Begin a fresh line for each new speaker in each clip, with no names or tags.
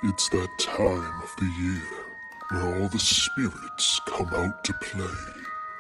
It's that time of the year where all the spirits come out to play,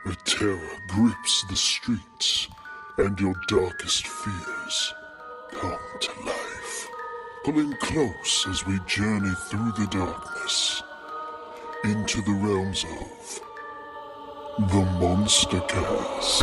where terror grips the streets, and your darkest fears come to life. Pull in close as we journey through the darkness into the realms of the MonsterCast.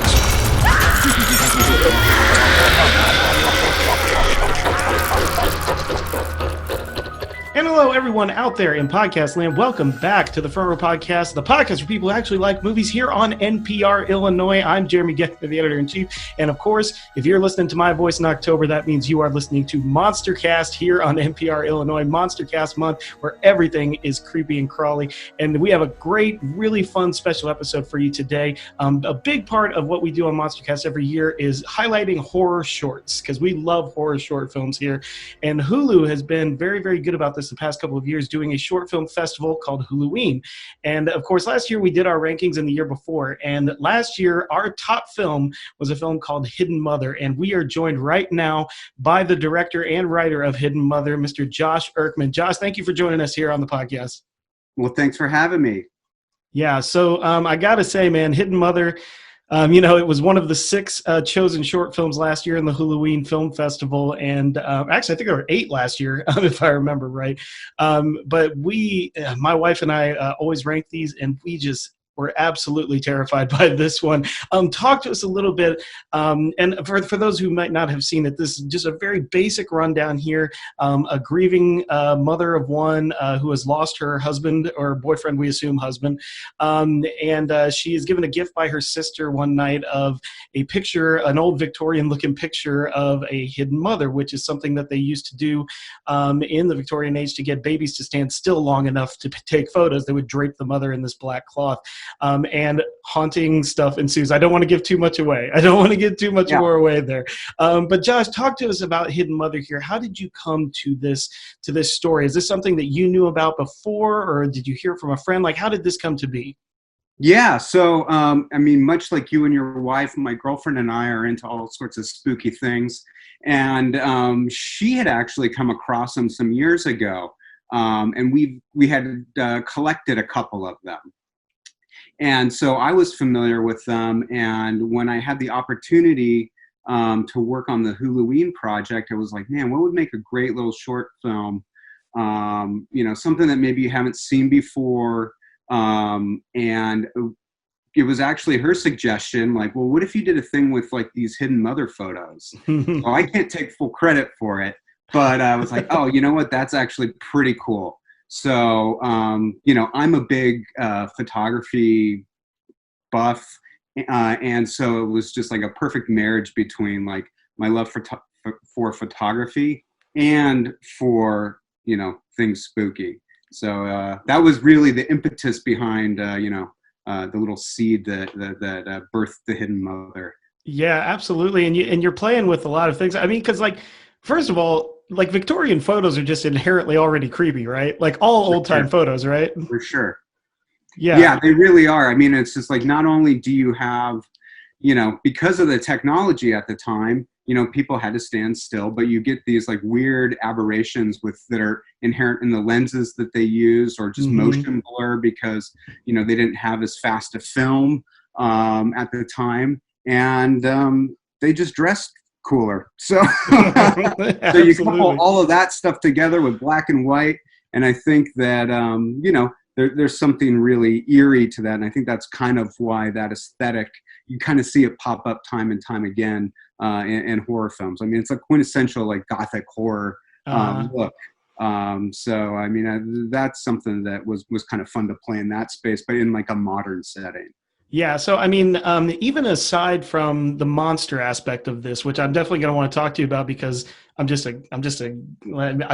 And hello, everyone out there in podcast land. Welcome back to the Front Row Podcast, the podcast for people who actually like movies here on NPR Illinois. I'm Jeremy Goeckner, the editor-in-chief. And of course, if you're listening to my voice in October, that means you are listening to MonsterCast here on NPR Illinois, MonsterCast month, where everything is creepy and crawly. And we have a great, really fun special episode for you today. A big part of what we do on MonsterCast every year is highlighting horror shorts, because we love horror short films here. And Hulu has been very, very good about this the past couple of years, doing a short film festival called HuluWeen. And of course, last year we did our rankings, and the year before. And last year, our top film was a film called Hidden Mother. And we are joined right now by the director and writer of Hidden Mother, Mr. Josh Erkman. Josh, thank you for joining us here on the podcast.
Well, thanks for having me.
Yeah, so I got to say, man, Hidden Mother, it was one of the 6 chosen short films last year in the HuluWeen Film Festival. And actually, I think there were 8 last year, if I remember right. But my wife and I always rank these, and we're absolutely terrified by this one. Talk to us a little bit. And for those who might not have seen it, this is just a very basic rundown here. A grieving mother of one who has lost her husband, or boyfriend, we assume husband. And she is given a gift by her sister one night of a picture, an old Victorian-looking picture of a hidden mother, which is something that they used to do in the Victorian age to get babies to stand still long enough to take photos. They would drape the mother in this black cloth. And haunting stuff ensues. I don't want to give too much away. I don't want to give too much more away there. But Josh, talk to us about Hidden Mother here. How did you come to this story? Is this something that you knew about before, or did you hear from a friend? Like, how did this come to be?
Yeah, so, much like you and your wife, my girlfriend and I are into all sorts of spooky things. And she had actually come across them some years ago. And we had collected a couple of them. And so I was familiar with them, and when I had the opportunity to work on the HuluWeen project, I was like, man, what would make a great little short film? Something that maybe you haven't seen before. And it was actually her suggestion, like, well, what if you did a thing with like these hidden mother photos? Well, I can't take full credit for it, but I was like, oh, you know what? That's actually pretty cool. So, I'm a big photography buff, and so it was just like a perfect marriage between like my love for photography and for, things spooky. So that was really the impetus behind, the little seed that birthed the Hidden Mother.
Yeah, absolutely. And you're playing with a lot of things. I mean, because like, first of all, like Victorian photos are just inherently already creepy, right? Like all old time photos, right?
For sure.
Yeah.
Yeah, they really are. I mean, it's just like, not only do you have, because of the technology at the time, people had to stand still, but you get these like weird aberrations that are inherent in the lenses that they use, or just motion blur because, they didn't have as fast a film at the time. And they just dressed cooler. So, so you couple all of that stuff together with black and white, and I think that there's something really eerie to that, and I think that's kind of why that aesthetic, you kind of see it pop up time and time again in horror films. I mean, it's a quintessential like gothic horror look. So I mean, that's something that was kind of fun to play in that space, but in like a modern setting.
Yeah, so I mean, even aside from the monster aspect of this, which I'm definitely going to want to talk to you about, because I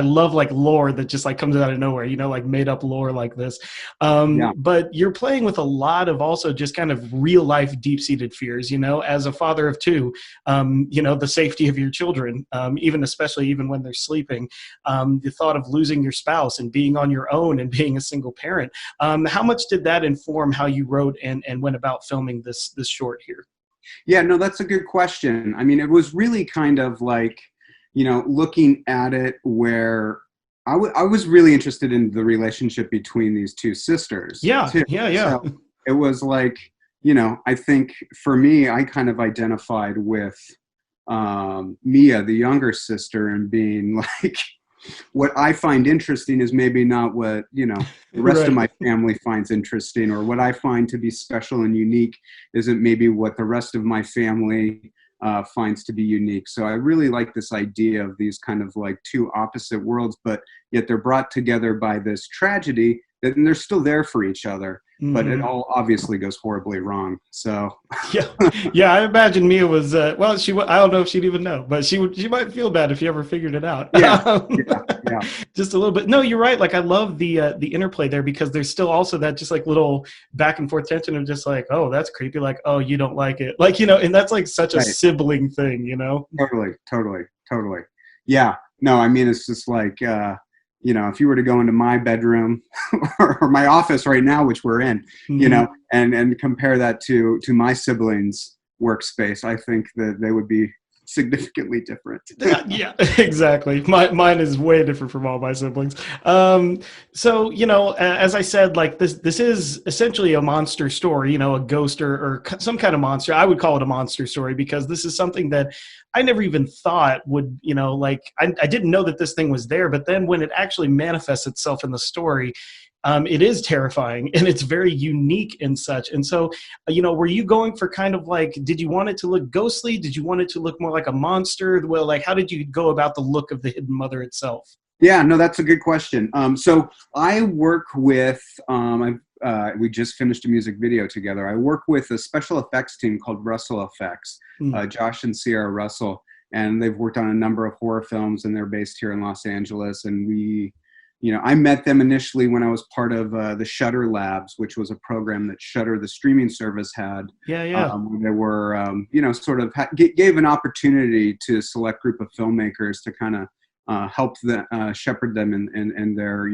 love like lore that just like comes out of nowhere, like made up lore like this. But you're playing with a lot of also just kind of real life deep seated fears, as a father of 2, the safety of your children, especially when they're sleeping, the thought of losing your spouse and being on your own and being a single parent. How much did that inform how you wrote and went about filming this short here?
Yeah, no, that's a good question. I mean, it was really kind of like, looking at it where I was really interested in the relationship between these two sisters.
Yeah,
too.
yeah.
So it was like, I think for me, I kind of identified with Mia, the younger sister, and being like, what I find interesting is maybe not what, the rest of
Right.
my family finds interesting, or what I find to be special and unique isn't maybe what the rest of my family finds to be unique. So I really like this idea of these kind of like two opposite worlds, but yet they're brought together by this tragedy, that and they're still there for each other. But it all obviously goes horribly wrong. So
Yeah. I imagine Mia was. Well, I don't know if she'd even know, but she might feel bad if you ever figured it out.
Yeah.
Just a little bit. No, you're right. Like I love the interplay there, because there's still also that just like little back and forth tension of just like, oh, that's creepy. Like, oh, you don't like it. Like, and that's like such a
Right.
sibling thing,
Totally. Yeah. No, I mean, it's just like, if you were to go into my bedroom or my office right now, which we're in, and compare that to my siblings' workspace, I think that they would be significantly different.
Yeah, exactly. Mine is way different from all my siblings. So as I said, like this is essentially a monster story, a ghost or some kind of monster. I would call it a monster story, because this is something that I never even thought would, like I didn't know that this thing was there, but then when it actually manifests itself in the story, it is terrifying, and it's very unique and such. And so, were you going for kind of like, did you want it to look ghostly? Did you want it to look more like a monster? Well, like, how did you go about the look of the Hidden Mother itself?
Yeah, no, that's a good question. So I work with, we just finished a music video together. I work with a special effects team called Russell Effects, Josh and Sierra Russell, and they've worked on a number of horror films, and they're based here in Los Angeles. And I met them initially when I was part of the Shudder Labs, which was a program that Shudder, the streaming service, had.
Yeah.
They were, gave an opportunity to a select group of filmmakers to kind of help shepherd them in their,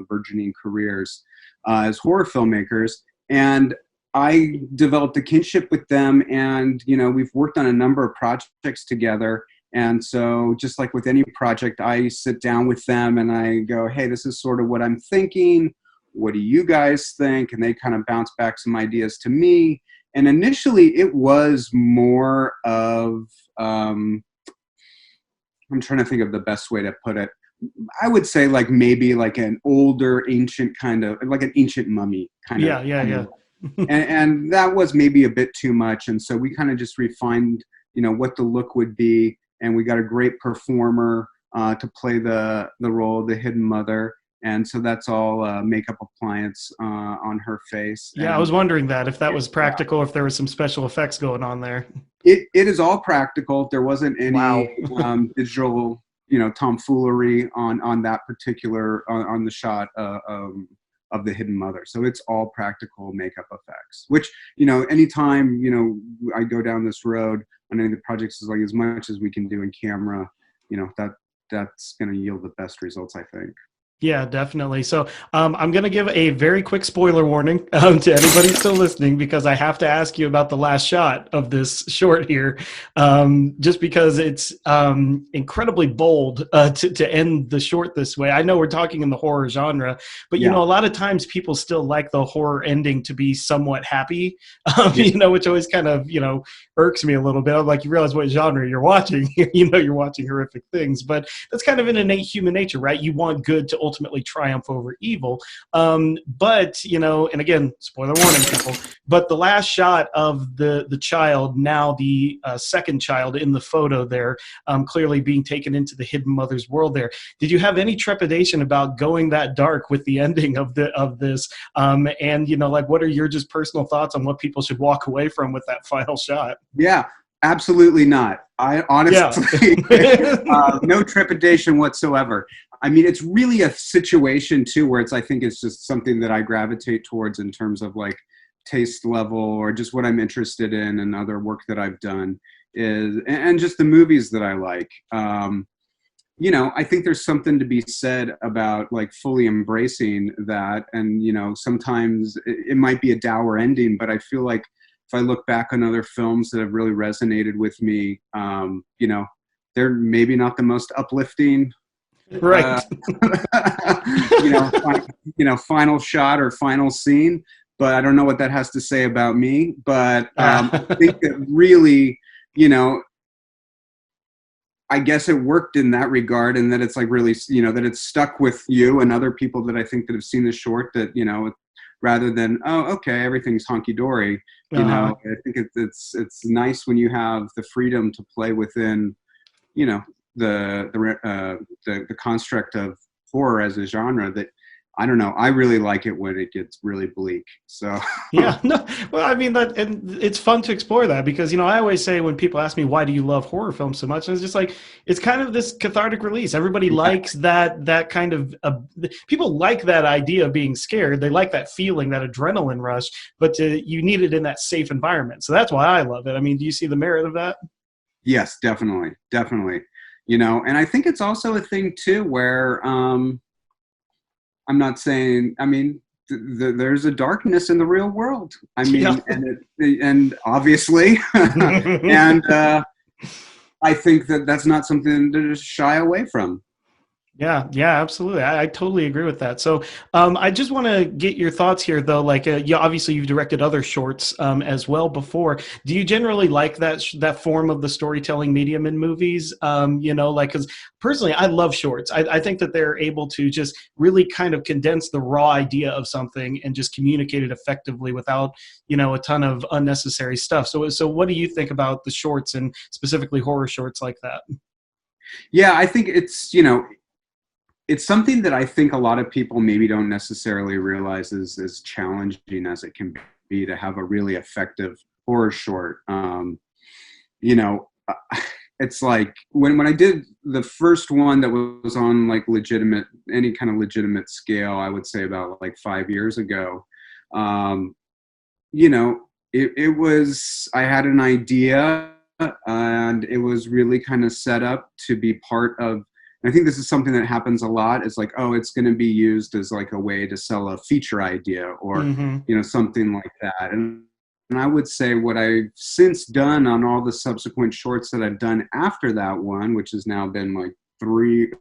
burgeoning careers as horror filmmakers. And I developed a kinship with them, and, we've worked on a number of projects together. And so just like with any project, I sit down with them and I go, hey, this is sort of what I'm thinking. What do you guys think? And they kind of bounce back some ideas to me. And initially it was more of, I'm trying to think of the best way to put it. I would say like maybe like an older ancient kind of, like an ancient mummy kind of.
Yeah.
and that was maybe a bit too much. And so we kind of just refined, what the look would be. And we got a great performer to play the role of the Hidden Mother. And so that's all makeup appliance on her face.
Yeah,
and
I was wondering that if that was practical, if there was some special effects going on there.
It is all practical. There wasn't any
Wow.
digital, tomfoolery on that particular, on the shot of the Hidden Mother. So it's all practical makeup effects, which, anytime, I go down this road on any of the projects, is like as much as we can do in camera, that's going to yield the best results, I think.
Yeah, definitely. So I'm going to give a very quick spoiler warning to anybody still listening, because I have to ask you about the last shot of this short here, just because it's incredibly bold to end the short this way. I know we're talking in the horror genre, but, a lot of times people still like the horror ending to be somewhat happy, which always kind of, irks me a little bit. I'm like, you realize what genre you're watching. You're watching horrific things, but that's kind of an innate human nature, right? You want good to ultimately triumph over evil. But, and again, spoiler warning, people, but the last shot of the child, now the second child in the photo there, clearly being taken into the Hidden Mother's world there. Did you have any trepidation about going that dark with the ending of this? And, like, what are your just personal thoughts on what people should walk away from with that final shot?
Yeah. Absolutely not. I honestly, no trepidation whatsoever. I mean, it's really a situation too, where I think it's just something that I gravitate towards in terms of like taste level, or just what I'm interested in and other work that I've done and just the movies that I like. I think there's something to be said about like fully embracing that. And, sometimes it might be a dour ending, but I feel like if I look back on other films that have really resonated with me, they're maybe not the most uplifting
Right.
Final shot or final scene. But I don't know what that has to say about me. But I think that really, I guess it worked in that regard, and that it's like really, that it's stuck with you and other people that I think that have seen the short, that, rather than, oh, okay, everything's honky dory, I think it's nice when you have the freedom to play within, the construct of horror as a genre. That, I don't know, I really like it when it gets really bleak. So
Yeah, no, well, I mean, and it's fun to explore that, because I always say, when people ask me why do you love horror films so much, and it's just like, it's kind of this cathartic release. Everybody likes that kind of people like that idea of being scared. They like that feeling, that adrenaline rush, but you need it in that safe environment. So that's why I love it. I mean, do you see the merit of that?
Yes, definitely. And I think it's also a thing too where I'm not saying, there's a darkness in the real world. And obviously, and I think that that's not something to just shy away from.
Yeah, absolutely. I totally agree with that. So I just want to get your thoughts here, though. Like, obviously you've directed other shorts as well before. Do you generally like that form of the storytelling medium in movies? Because personally, I love shorts. I think that they're able to just really kind of condense the raw idea of something and just communicate it effectively without, a ton of unnecessary stuff. So what do you think about the shorts, and specifically horror shorts like that?
Yeah, I think it's something that I think a lot of people maybe don't necessarily realize is as challenging as it can be to have a really effective horror short. It's like when I did the first one that was on like any kind of legitimate scale, I would say about like 5 years ago. It was, I had an idea, and it was really kind of set up to be part of. I think this is something that happens a lot. It's like, oh, it's going to be used as like a way to sell a feature idea, or, something like that. And I would say what I've since done on all the subsequent shorts that I've done after that one, which has now been like 3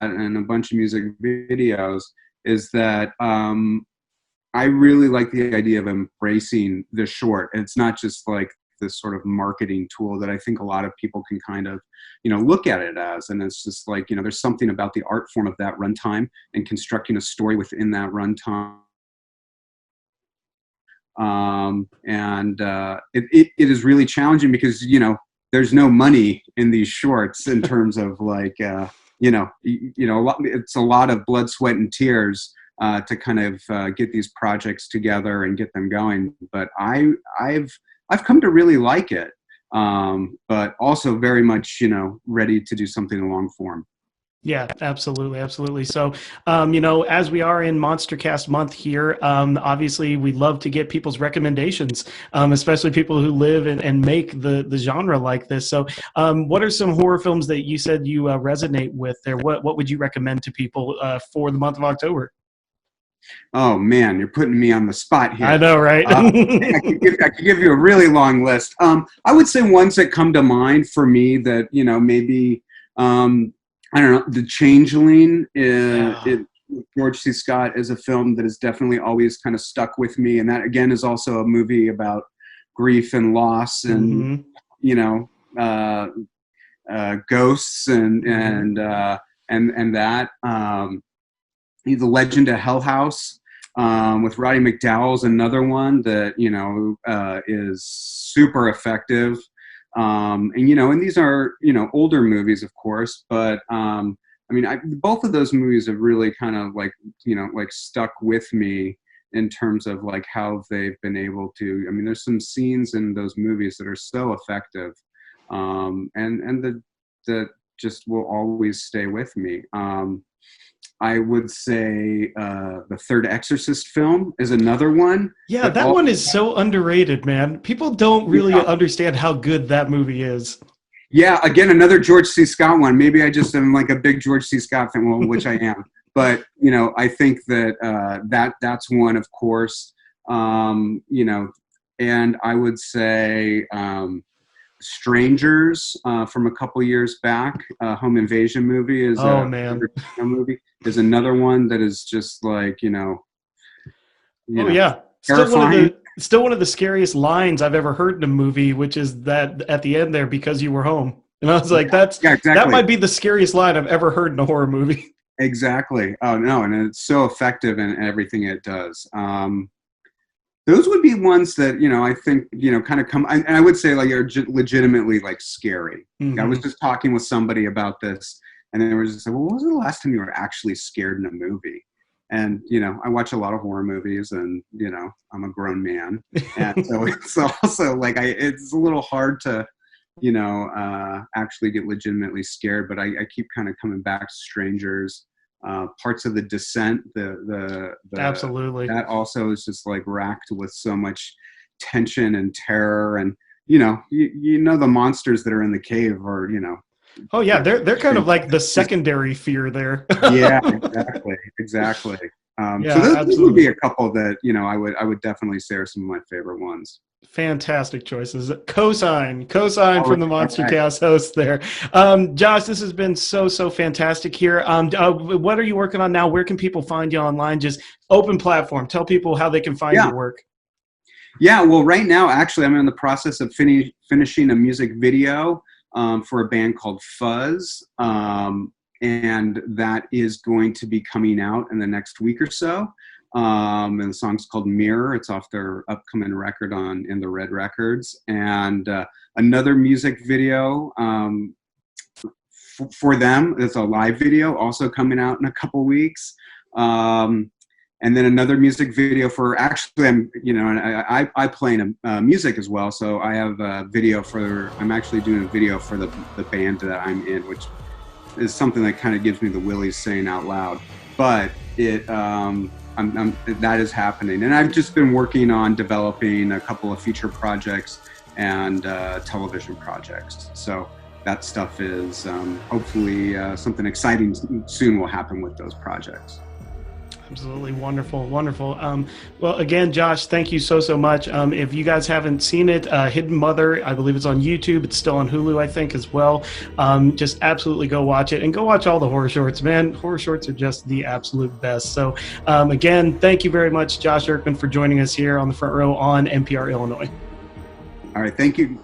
and a bunch of music videos, is that I really like the idea of embracing the short. It's not just like this sort of marketing tool that I think a lot of people can kind of, look at it as. And it's just like, there's something about the art form of that runtime and constructing a story within that runtime. It is really challenging because, there's no money in these shorts in terms of like, it's a lot of blood, sweat, and tears to kind of get these projects together and get them going. But I've come to really like it, but also very much, ready to do something in long form.
Yeah, absolutely. So, as we are in MonsterCast month here, obviously we'd love to get people's recommendations, especially people who live and make the genre like this. So, what are some horror films that you said you resonate with there? What would you recommend to people for the month of October?
Oh man, you're putting me on the spot here.
I know, right?
I could give you a really long list. I would say ones that come to mind for me that, maybe, I don't know, The Changeling, George C. Scott, is a film that has definitely always kind of stuck with me. And that, again, is also a movie about grief and loss and, ghosts and that. The Legend of Hell House with Roddy McDowell's another one that, is super effective. And these are, older movies, of course, but both of those movies have really kind of like, stuck with me in terms of like how they've been able to, there's some scenes in those movies that are so effective, and that just will always stay with me. I would say the third Exorcist film is another one.
Yeah, that one is so underrated, man. People don't really understand how good that movie is.
Yeah, again, another George C. Scott one. Maybe I just am like a big George C. Scott fan, well, which I am. But, I think that that's one, of course. And I would say Strangers from a couple years back, home invasion movie is
man,
a movie. There's another one that is just like
yeah,
terrifying.
Still one of the scariest lines I've ever heard in a movie, which is that at the end there, because you were home. And I was like,
exactly.
That might be the scariest line I've ever heard in a horror movie.
Exactly. Oh no, and it's so effective in everything it does. Those would be ones that I think kind of come, and I would say like are legitimately like scary.
Mm-hmm.
I was just talking with somebody about this, and they were just like, "Well, what was the last time you were actually scared in a movie?" And I watch a lot of horror movies, and I'm a grown man, and so it's also like it's a little hard to actually get legitimately scared. But I keep kind of coming back to Strangers. Parts of The Descent, the
absolutely,
that also is just like racked with so much tension and terror, and the monsters that are in the cave are
oh yeah, they're kind of like the secondary fear there.
Yeah, exactly. So those would be a couple that I would definitely say are some of my favorite ones.
Fantastic choices. Cosign from the MonsterCast host there. Josh, this has been so fantastic here. What are you working on now? Where can people find you online? Just open platform. Tell people how they can find your work.
Yeah, well, right now, actually, I'm in the process of finishing a music video for a band called Fuzz, and that is going to be coming out in the next week or so. And the song's called Mirror. It's off their upcoming record In the Red Records. And another music video for them. It's a live video also coming out in a couple weeks. And then another music video for, actually, I play in music as well. So I have a video I'm actually doing a video for the band that I'm in, which is something that kind of gives me the willies saying out loud. But that is happening, and I've just been working on developing a couple of feature projects and television projects. So that stuff is hopefully something exciting soon will happen with those projects.
Absolutely wonderful. Well, again, Josh, thank you so much. If you guys haven't seen it, Hidden Mother, I believe it's on YouTube. It's still on Hulu, I think, as well. Just absolutely go watch it, and go watch all the horror shorts, man. Horror shorts are just the absolute best. So, again, thank you very much, Josh Erkman, for joining us here on the front row on NPR Illinois.
All right, thank you.